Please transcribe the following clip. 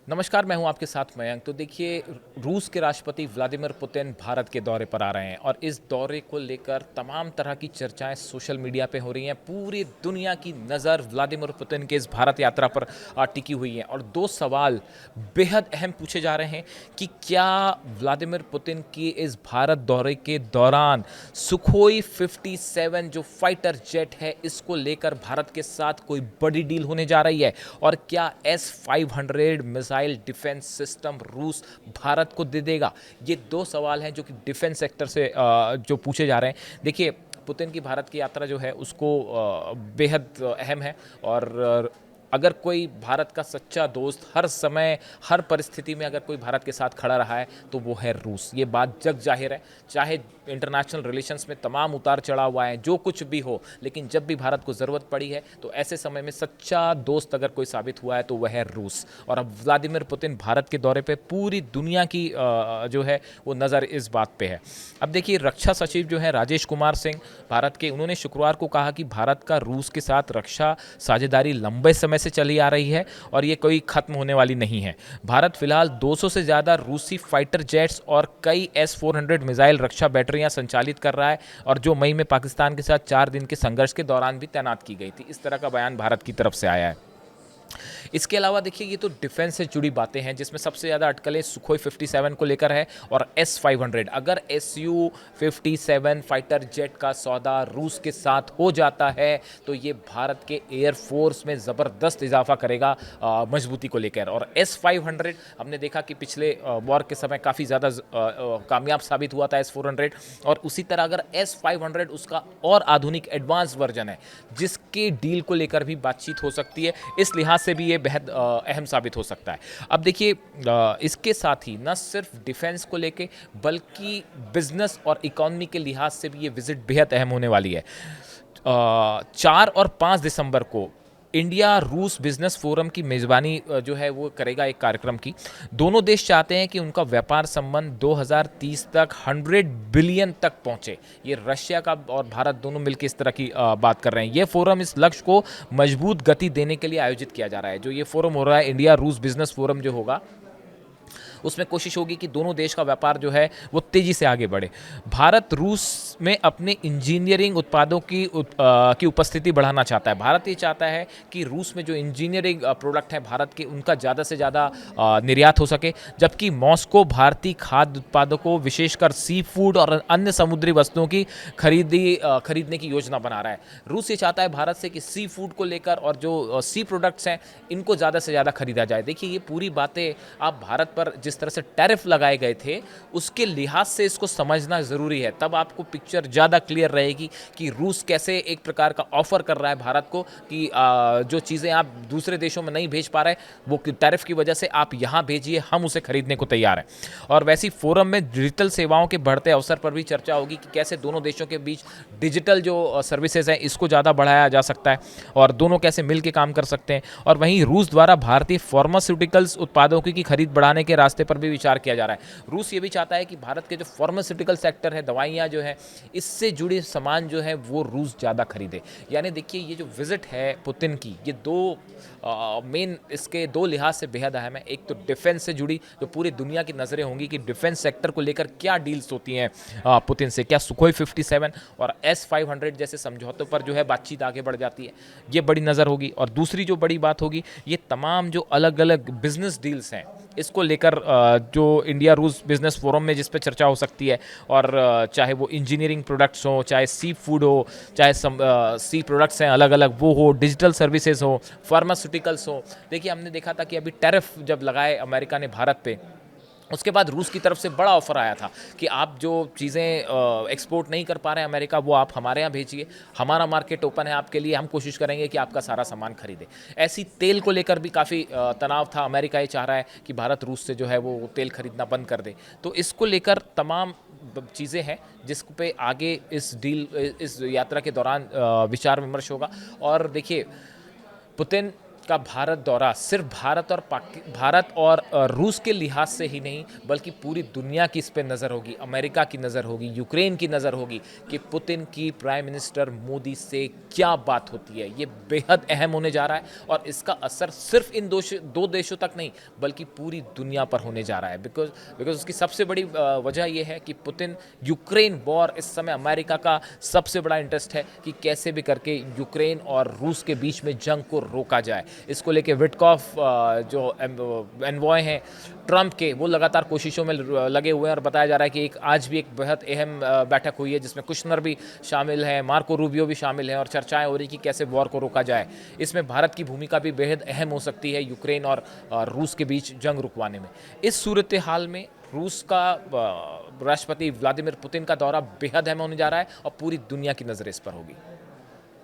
नमस्कार, मैं हूं आपके साथ मयंक। तो देखिए, रूस के राष्ट्रपति व्लादिमीर पुतिन भारत के दौरे पर आ रहे हैं और इस दौरे को लेकर तमाम तरह की चर्चाएं सोशल मीडिया पे हो रही हैं। पूरी दुनिया की नज़र व्लादिमीर पुतिन के इस भारत यात्रा पर टिकी हुई है और दो सवाल बेहद अहम पूछे जा रहे हैं कि क्या व्लादिमीर पुतिन की इस भारत दौरे के दौरान सुखोई 57 जो फाइटर जेट है, इसको लेकर भारत के साथ कोई बड़ी डील होने जा रही है और क्या S-500 मिसाइल डिफेंस सिस्टम रूस भारत को दे देगा। ये दो सवाल हैं जो कि डिफेंस सेक्टर से जो पूछे जा रहे हैं। देखिए, पुतिन की भारत की यात्रा जो है उसको बेहद अहम है और अगर कोई भारत का सच्चा दोस्त हर समय हर परिस्थिति में अगर कोई भारत के साथ खड़ा रहा है तो वो है रूस। ये बात जग जाहिर है, चाहे इंटरनेशनल रिलेशंस में तमाम उतार चढ़ाव आए, जो कुछ भी हो, लेकिन जब भी भारत को ज़रूरत पड़ी है तो ऐसे समय में सच्चा दोस्त अगर कोई साबित हुआ है तो वह है रूस। और अब व्लादिमीर पुतिन भारत के दौरे पे पूरी दुनिया की जो है वो नज़र इस बात पे है। अब देखिए, रक्षा सचिव जो है राजेश कुमार सिंह भारत के, उन्होंने शुक्रवार को कहा कि भारत का रूस के साथ रक्षा साझेदारी लंबे समय से चली आ रही है और ये कोई खत्म होने वाली नहीं है। भारत फिलहाल 200 से ज़्यादा रूसी फाइटर जेट्स और कई S-400 मिसाइल रक्षा बैटरियां संचालित कर रहा है और जो मई में पाकिस्तान के साथ 4 दिन के संघर्ष के दौरान भी तैनात की गई थी। इस तरह का बयान भारत की तरफ से आया है। इसके अलावा देखिए, ये तो डिफेंस से जुड़ी बातें हैं जिसमें सबसे ज़्यादा अटकलें सुखोई 57 को लेकर है और S-500। अगर Su-57 फाइटर जेट का सौदा रूस के साथ हो जाता है तो ये भारत के एयरफोर्स में ज़बरदस्त इजाफा करेगा मजबूती को लेकर। और S-500 हमने देखा कि पिछले वॉर के समय काफ़ी ज़्यादा कामयाब साबित हुआ था S-400, और उसी तरह अगर S-500 उसका और आधुनिक एडवांस वर्जन है जिसके डील को लेकर भी बातचीत हो सकती है, इस लिहाज से भी ये बेहद अहम साबित हो सकता है। अब देखिए, इसके साथ ही न सिर्फ डिफेंस को लेके बल्कि बिजनेस और इकोनॉमी के लिहाज से भी ये विजिट बेहद अहम होने वाली है। 4 और 5 दिसंबर को इंडिया रूस बिजनेस फोरम की मेज़बानी जो है वो करेगा एक कार्यक्रम की। दोनों देश चाहते हैं कि उनका व्यापार संबंध 2030 तक 100 बिलियन तक पहुंचे। ये रशिया का और भारत दोनों मिलकर इस तरह की बात कर रहे हैं। ये फोरम इस लक्ष्य को मजबूत गति देने के लिए आयोजित किया जा रहा है। जो ये फोरम हो रहा है, इंडिया रूस बिजनेस फोरम जो होगा, उसमें कोशिश होगी कि दोनों देश का व्यापार जो है वो तेज़ी से आगे बढ़े। भारत रूस में अपने इंजीनियरिंग उत्पादों की उपस्थिति बढ़ाना चाहता है। भारत ये चाहता है कि रूस में जो इंजीनियरिंग प्रोडक्ट हैं भारत के, उनका ज़्यादा से ज़्यादा निर्यात हो सके, जबकि मॉस्को भारतीय खाद्य उत्पादकों विशेषकर सी फूड और अन्य समुद्री वस्तुओं की खरीदने की योजना बना रहा है। रूस ये चाहता है भारत से कि सी फूड को लेकर और जो सी प्रोडक्ट्स हैं इनको ज़्यादा से ज़्यादा खरीदा जाए। देखिए, ये पूरी बातें आप भारत पर जिस तरह से टैरिफ लगाए गए थे उसके लिहाज से इसको समझना ज़रूरी है, तब आपको पिक्चर ज़्यादा क्लियर रहेगी कि रूस कैसे एक प्रकार का ऑफर कर रहा है भारत को कि जो चीज़ें आप दूसरे देशों में नहीं भेज पा रहे वो टैरिफ की वजह से आप यहाँ भेजिए, हम उसे खरीदने को तैयार हैं। और वैसी फोरम में डिजिटल सेवाओं के बढ़ते अवसर पर भी चर्चा होगी कि कैसे दोनों देशों के बीच डिजिटल जो सर्विसेज हैं इसको ज़्यादा बढ़ाया जा सकता है और दोनों कैसे मिल के काम कर सकते हैं। और वहीं रूस द्वारा भारतीय फार्मास्यूटिकल्स उत्पादों की खरीद बढ़ाने के रास्ते पर भी विचार किया जा रहा है। रूस ये भी चाहता है कि भारत के जो फार्मास्यूटिकल सेक्टर है, दवाइयाँ जो है, इससे जुड़े सामान जो है वो रूस ज़्यादा खरीदे। यानी देखिए, ये जो विजिट है पुतिन की, ये दो मेन इसके दो लिहाज से बेहद अहम है। एक तो डिफेंस से जुड़ी जो पूरी दुनिया की नज़रें होंगी कि डिफेंस सेक्टर को लेकर क्या डील्स होती हैं पुतिन से, क्या सुखोई 57 और S-500 जैसे समझौतों पर जो है बातचीत आगे बढ़ जाती है, ये बड़ी नज़र होगी। और दूसरी जो बड़ी बात होगी, ये तमाम जो अलग अलग बिजनेस डील्स हैं इसको लेकर जो इंडिया रूस बिजनेस फोरम में जिस पे चर्चा हो सकती है, और चाहे वो इंजीनियरिंग प्रोडक्ट्स हो, चाहे सी फूड हो, चाहे सी प्रोडक्ट्स हैं अलग अलग वो हो, डिजिटल सर्विसेज हो, फार्मास्यूटिकल्स हो। देखिए, हमने देखा था कि अभी टैरिफ जब लगाए अमेरिका ने भारत पे, उसके बाद रूस की तरफ से बड़ा ऑफर आया था कि आप जो चीज़ें एक्सपोर्ट नहीं कर पा रहे हैं अमेरिका, वो आप हमारे यहाँ भेजिए, हमारा मार्केट ओपन है आपके लिए, हम कोशिश करेंगे कि आपका सारा सामान खरीदे। ऐसी तेल को लेकर भी काफ़ी तनाव था। अमेरिका ये चाह रहा है कि भारत रूस से जो है वो तेल खरीदना बंद कर दे। तो इसको लेकर तमाम चीज़ें हैं जिस पे आगे इस यात्रा के दौरान विचार विमर्श होगा। और देखिए, पुतिन का भारत दौरा सिर्फ भारत और रूस के लिहाज से ही नहीं, बल्कि पूरी दुनिया की इस पे नज़र होगी, अमेरिका की नज़र होगी, यूक्रेन की नज़र होगी कि पुतिन की प्राइम मिनिस्टर मोदी से क्या बात होती है। ये बेहद अहम होने जा रहा है और इसका असर सिर्फ इन दो देशों तक नहीं, बल्कि पूरी दुनिया पर होने जा रहा है। बिकॉज उसकी सबसे बड़ी वजह यह है कि पुतिन यूक्रेन वॉर, इस समय अमेरिका का सबसे बड़ा इंटरेस्ट है कि कैसे भी करके यूक्रेन और रूस के बीच में जंग को रोका जाए। इसको लेके विटकॉफ जो एनवॉय हैं ट्रंप के, वो लगातार कोशिशों में लगे हुए हैं और बताया जा रहा है कि आज भी एक बेहद अहम बैठक हुई है जिसमें कुशनर भी शामिल हैं, मार्को रूबियो भी शामिल हैं और चर्चाएं हो रही कि कैसे वॉर को रोका जाए। इसमें भारत की भूमिका भी बेहद अहम हो सकती है यूक्रेन और रूस के बीच जंग रुकवाने में। इस सूरत हाल में रूस का राष्ट्रपति व्लादिमीर पुतिन का दौरा बेहद अहम होने जा रहा है और पूरी दुनिया की नज़र इस पर होगी।